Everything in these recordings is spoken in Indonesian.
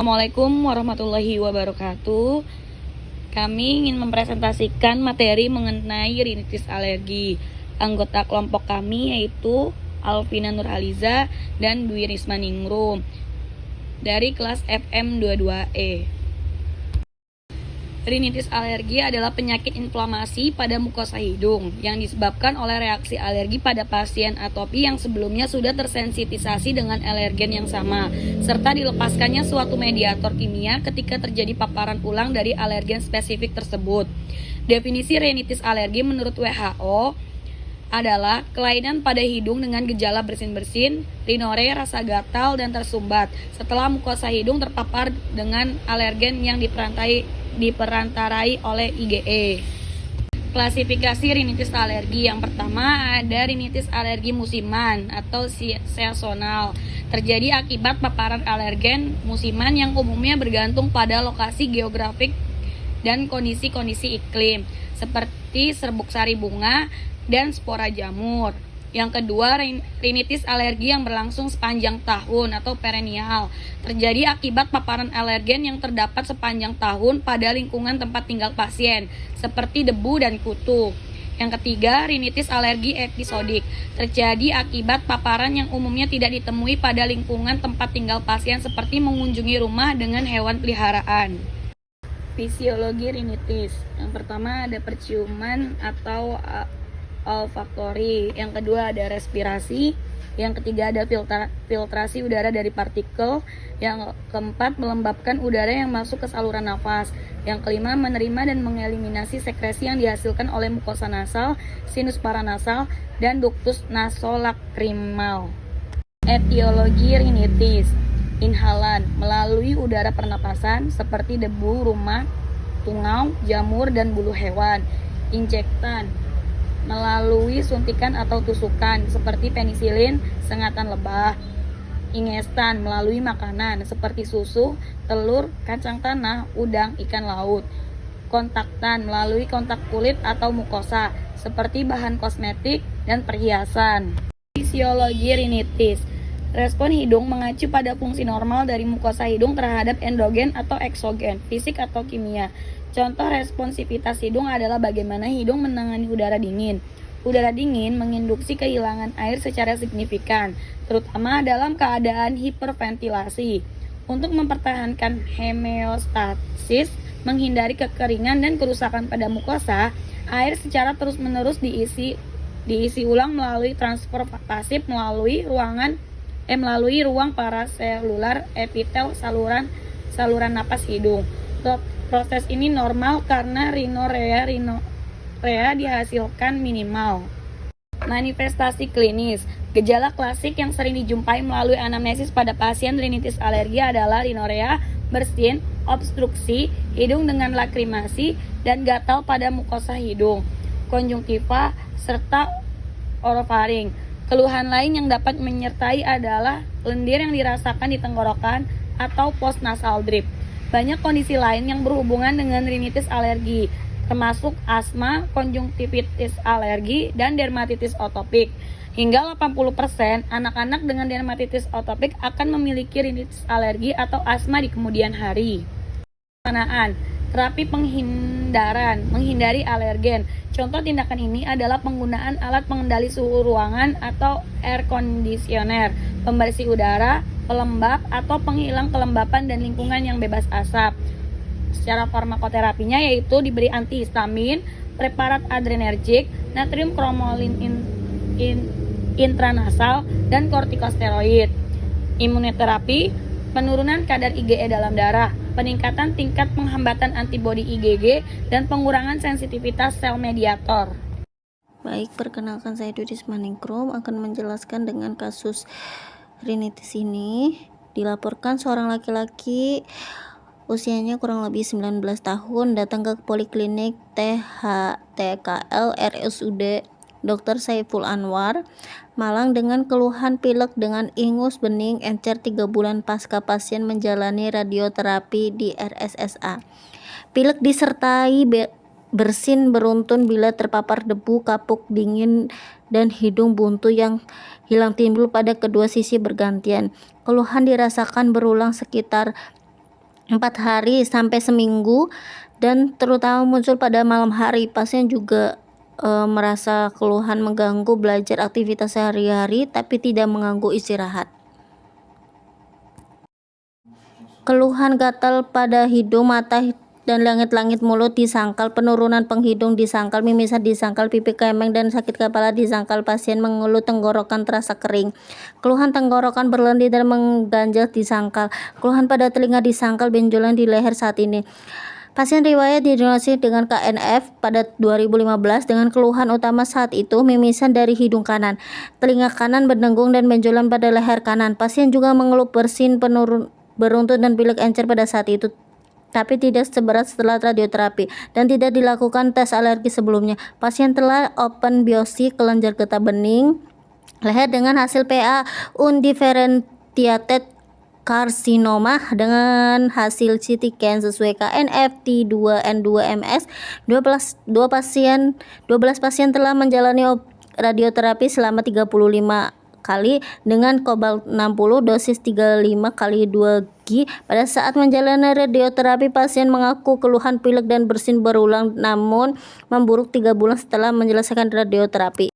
Assalamualaikum warahmatullahi wabarakatuh. Kami ingin mempresentasikan materi mengenai rinitis alergi. Anggota kelompok kami yaitu Alvina Nurhaliza dan Dwi Risma Ningrum dari kelas FM 22E. Rinitis alergi adalah penyakit inflamasi pada mukosa hidung yang disebabkan oleh reaksi alergi pada pasien atopi yang sebelumnya sudah tersensitisasi dengan alergen yang sama, serta dilepaskannya suatu mediator kimia ketika terjadi paparan ulang dari alergen spesifik tersebut. Definisi rinitis alergi menurut WHO adalah kelainan pada hidung dengan gejala bersin-bersin, rinore, rasa gatal, dan tersumbat setelah mukosa hidung terpapar dengan alergen yang diperantarai oleh IgE. Klasifikasi rinitis alergi yang pertama ada rinitis alergi musiman atau seasonal, terjadi akibat paparan alergen musiman yang umumnya bergantung pada lokasi geografik dan kondisi-kondisi iklim seperti serbuk sari bunga dan spora jamur. Yang kedua, rinitis alergi yang berlangsung sepanjang tahun atau perennial, terjadi akibat paparan alergen yang terdapat sepanjang tahun pada lingkungan tempat tinggal pasien, seperti debu dan kutu. Yang ketiga, rinitis alergi episodik, terjadi akibat paparan yang umumnya tidak ditemui pada lingkungan tempat tinggal pasien, seperti mengunjungi rumah dengan hewan peliharaan. Fisiologi rinitis. Yang pertama ada perciuman atau olfaktori, yang kedua ada respirasi, yang ketiga ada filtrasi udara dari partikel, yang keempat melembabkan udara yang masuk ke saluran nafas, yang kelima menerima dan mengeliminasi sekresi yang dihasilkan oleh mukosa nasal, sinus paranasal, dan ductus nasolakrimal. Etiologi rinitis. Inhalan melalui udara pernapasan seperti debu rumah, tungau, jamur, dan bulu hewan. Injektan melalui suntikan atau tusukan seperti penisilin, sengatan lebah. Ingestan melalui makanan seperti susu, telur, kacang tanah, udang, ikan laut. Kontaktan melalui kontak kulit atau mukosa seperti bahan kosmetik dan perhiasan. Fisiologi rinitis. Respon hidung mengacu pada fungsi normal dari mukosa hidung terhadap endogen atau eksogen, fisik atau kimia. Contoh responsivitas hidung adalah bagaimana hidung menangani udara dingin. Udara dingin menginduksi kehilangan air secara signifikan, terutama dalam keadaan hiperventilasi. Untuk mempertahankan homeostasis, menghindari kekeringan dan kerusakan pada mukosa, air secara terus-menerus diisi ulang melalui transfer pasif melalui ruang paraselular epitel saluran napas hidung. Proses ini normal karena rinorea dihasilkan minimal. Manifestasi klinis. Gejala klasik yang sering dijumpai melalui anamnesis pada pasien rinitis alergi adalah rinorea, bersin, obstruksi hidung dengan lakrimasi, dan gatal pada mukosa hidung, konjungtiva, serta orofaring. Keluhan lain yang dapat menyertai adalah lendir yang dirasakan di tenggorokan atau postnasal drip. Banyak kondisi lain yang berhubungan dengan rinitis alergi, termasuk asma, konjungtivitis alergi, dan dermatitis atopik. Hingga 80% anak-anak dengan dermatitis atopik akan memiliki rinitis alergi atau asma di kemudian hari. Pelaksanaan terapi menghindari alergen. Contoh tindakan ini adalah penggunaan alat pengendali suhu ruangan atau air conditioner, pembersih udara, pelembab, atau penghilang kelembapan dan lingkungan yang bebas asap. Secara farmakoterapinya yaitu diberi antihistamin, preparat adrenergik, natrium kromolin intranasal, dan kortikosteroid. Imunoterapi, penurunan kadar IgE dalam darah, peningkatan tingkat penghambatan antibodi IgG, dan pengurangan sensitivitas sel mediator. Baik, perkenalkan saya Dwi Risma Ningrum akan menjelaskan dengan kasus rinitis ini. Dilaporkan seorang laki-laki usianya kurang lebih 19 tahun datang ke Poliklinik TKL RSUD Dr. Saiful Anwar, Malang dengan keluhan pilek dengan ingus bening encer 3 bulan pasca pasien menjalani radioterapi di RSSA. Pilek disertai bersin beruntun bila terpapar debu, kapuk dingin, dan hidung buntu yang hilang timbul pada kedua sisi bergantian. Keluhan dirasakan berulang sekitar 4 hari sampai seminggu, dan terutama muncul pada malam hari. Pasien juga merasa keluhan mengganggu belajar aktivitas sehari-hari tapi tidak mengganggu istirahat. Keluhan gatal pada hidung, mata, dan langit-langit mulut di sangkal, penurunan penghidung di sangkal, mimisan di sangkal, pipi kemeng, dan sakit kepala di sangkal. Pasien mengeluh tenggorokan terasa kering. Keluhan tenggorokan berlendir dan mengganjal di sangkal. Keluhan pada telinga di sangkal, benjolan di leher saat ini. Pasien riwayat didiagnosis dengan KNF pada 2015 dengan keluhan utama saat itu mimisan dari hidung kanan, telinga kanan berdengung, dan benjolan pada leher kanan. Pasien juga mengeluh bersin, beruntun, dan pilek encer pada saat itu, tapi tidak seberat setelah radioterapi dan tidak dilakukan tes alergi sebelumnya. Pasien telah open biopsi kelenjar getah bening leher dengan hasil PA undifferentiated karsinoma dengan hasil CT scan sesuai KNF T2N2MS. 12 pasien telah menjalani radioterapi selama 35 kali dengan kobalt 60 dosis 35 kali 2 G. Pada saat menjalani radioterapi, pasien mengaku keluhan pilek dan bersin berulang namun memburuk 3 bulan setelah menyelesaikan radioterapi.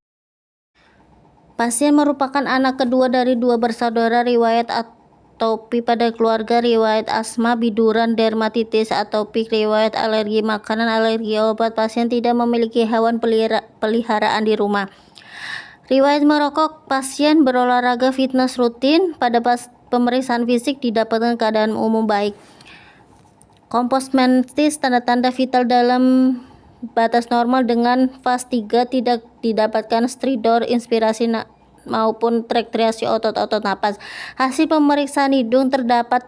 Pasien merupakan anak kedua dari 2 bersaudara. Riwayat atopik pada keluarga, riwayat asma, biduran, dermatitis atopik, riwayat alergi makanan, alergi obat. Pasien tidak memiliki hewan peliharaan di rumah. Riwayat merokok, pasien berolahraga fitness rutin. Pada pemeriksaan fisik didapatkan keadaan umum baik. Kompos mentis, tanda-tanda vital dalam batas normal dengan fase 3, tidak didapatkan stridor, inspirasi maupun rekreasi otot-otot napas. Hasil pemeriksaan hidung terdapat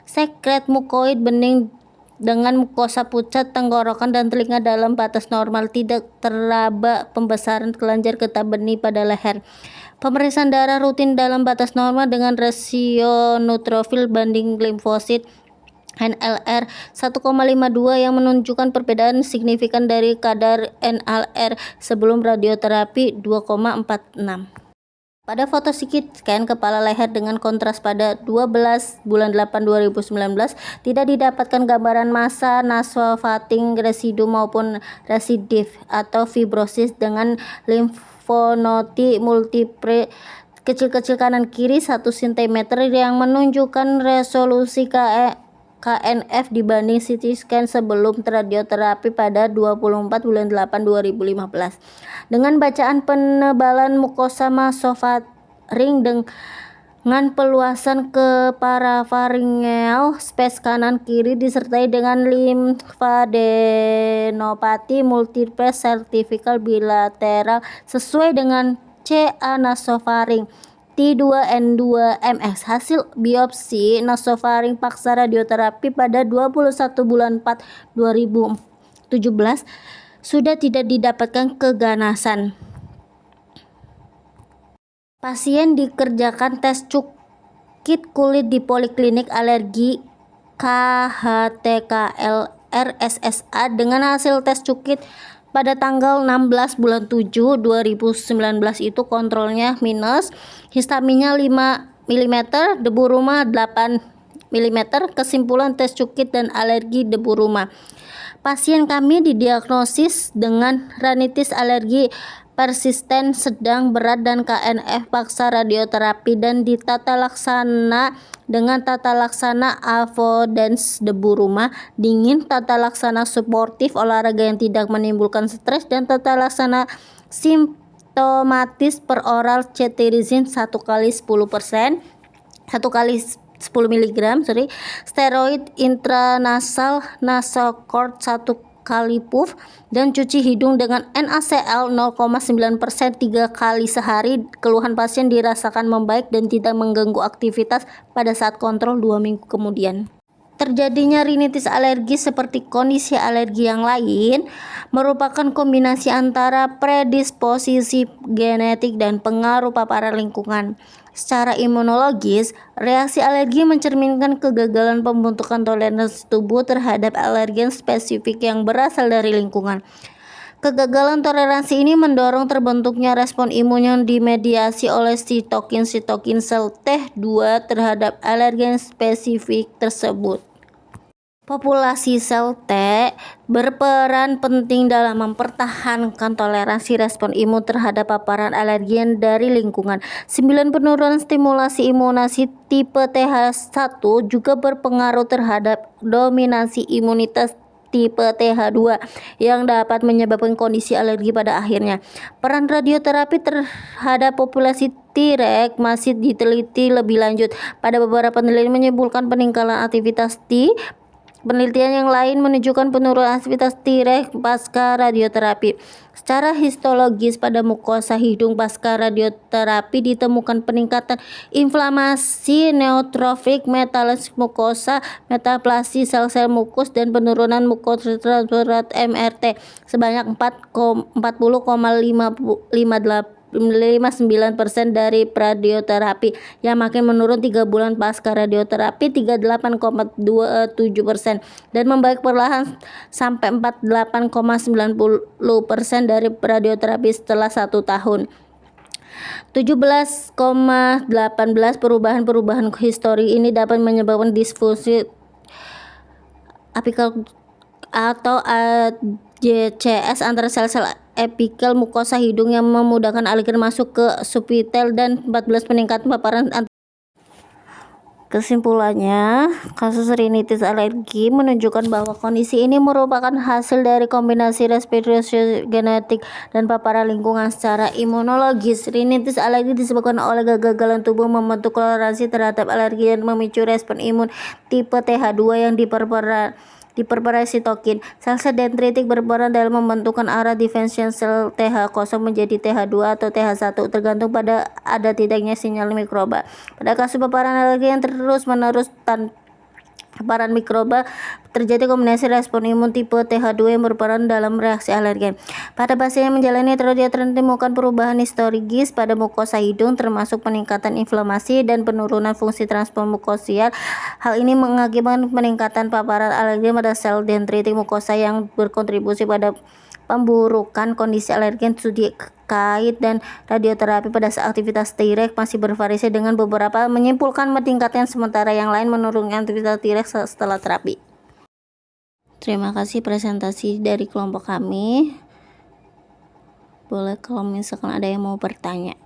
sekret mukoid bening dengan mukosa pucat, tenggorokan, dan telinga dalam batas normal. Tidak teraba pembesaran kelenjar getah bening pada leher. Pemeriksaan darah rutin dalam batas normal dengan rasio neutrofil banding limfosit NLR 1,52 yang menunjukkan perbedaan signifikan dari kadar NLR sebelum radioterapi 2,46. Pada foto CT scan kepala leher dengan kontras pada 12 bulan 8 2019 tidak didapatkan gambaran massa nasofaring residu maupun residif atau fibrosis dengan limfonodi multiple kecil-kecil kanan kiri 1 cm yang menunjukkan resolusi KNF dibanding CT scan sebelum radioterapi pada 24 bulan 8 2015. Dengan bacaan penebalan mukosa nasofaring dengan peluasan ke parafaringeal space kanan kiri disertai dengan limfadenopati multiple cervical bilateral sesuai dengan CA nasofaring T2N2MS. Hasil biopsi nasofaring paksa radioterapi pada 21 bulan 4 2017 sudah tidak didapatkan keganasan. Pasien dikerjakan tes cukit kulit di Poliklinik Alergi KHTKL RSSA dengan hasil tes cukit pada tanggal 16 bulan 7 2019 itu kontrolnya minus, histaminnya 5 mm, debu rumah 8 mm. Kesimpulan tes cukit dan alergi debu rumah. Pasien kami didiagnosis dengan rinitis alergi persisten sedang berat dan KNF paksa radioterapi dan ditata laksana dengan tata laksana avoidance debu rumah dingin, tata laksana suportif olahraga yang tidak menimbulkan stres, dan tata laksana simptomatis per oral cetirizine 1 kali 10%, 1 kali 10 mg, steroid intranasal nasocort 1 kali puff, dan cuci hidung dengan NaCl 0,9% 3 kali sehari. Keluhan pasien dirasakan membaik dan tidak mengganggu aktivitas pada saat kontrol 2 minggu kemudian. Terjadinya rinitis alergi seperti kondisi alergi yang lain merupakan kombinasi antara predisposisi genetik dan pengaruh paparan lingkungan. Secara imunologis, reaksi alergi mencerminkan kegagalan pembentukan toleransi tubuh terhadap alergen spesifik yang berasal dari lingkungan. Kegagalan toleransi ini mendorong terbentuknya respon imun yang dimediasi oleh sitokin sel T2 terhadap alergen spesifik tersebut. Populasi sel T berperan penting dalam mempertahankan toleransi respon imun terhadap paparan alergen dari lingkungan. 9. Penurunan stimulasi imunasi tipe TH1 juga berpengaruh terhadap dominasi imunitas tipe TH2 yang dapat menyebabkan kondisi alergi pada akhirnya. Peran radioterapi terhadap populasi T-reg masih diteliti lebih lanjut. Pada beberapa penelitian menyimpulkan peningkatan aktivitas T. Penelitian yang lain menunjukkan penurunan aktivitas T-reg pasca radioterapi. Secara histologis pada mukosa hidung pasca radioterapi ditemukan peningkatan inflamasi neutrofil, metastase mukosa, metaplasi sel-sel mukus, dan penurunan mukotransferat MRT sebanyak 59% dari radioterapi yang makin menurun 3 bulan pasca radioterapi 38,27% dan membaik perlahan sampai 48,90% dari radioterapi setelah 1 tahun. 17,18 perubahan histori ini dapat menyebabkan disfungsi apikal atau AJCS antara sel-sel apikal mukosa hidung yang memudahkan alergen masuk ke subepitel, dan 14 peningkatan paparan. Kesimpulannya, kasus rinitis alergi menunjukkan bahwa kondisi ini merupakan hasil dari kombinasi respirasi genetik dan paparan lingkungan secara imunologis. Rinitis alergi disebabkan oleh kegagalan tubuh membentuk toleransi terhadap alergi dan memicu respon imun tipe TH2 yang diperparah sitokin. Sel-sel dendritik berperan dalam membentukkan arah defense sel TH0 menjadi TH2 atau TH1 tergantung pada ada tidaknya sinyal mikroba. Pada kasus paparan alergi yang terus-menerus paparan mikroba, terjadi kombinasi respon imun tipe TH2 yang berperan dalam reaksi alergen. Pada pasien yang menjalani radioterapi ditemukan perubahan histologis pada mukosa hidung termasuk peningkatan inflamasi dan penurunan fungsi transport mukosial. Hal ini mengakibatkan peningkatan paparan alergen pada sel dendritik mukosa yang berkontribusi pada pemburukan kondisi alergen. Studi kait dan radioterapi pada saat aktivitas T-reg masih bervariasi, dengan beberapa menyimpulkan meningkatkan sementara yang lain menurunkan aktivitas T-reg setelah terapi. Terima kasih presentasi dari kelompok kami. Boleh kalau misalkan ada yang mau bertanya.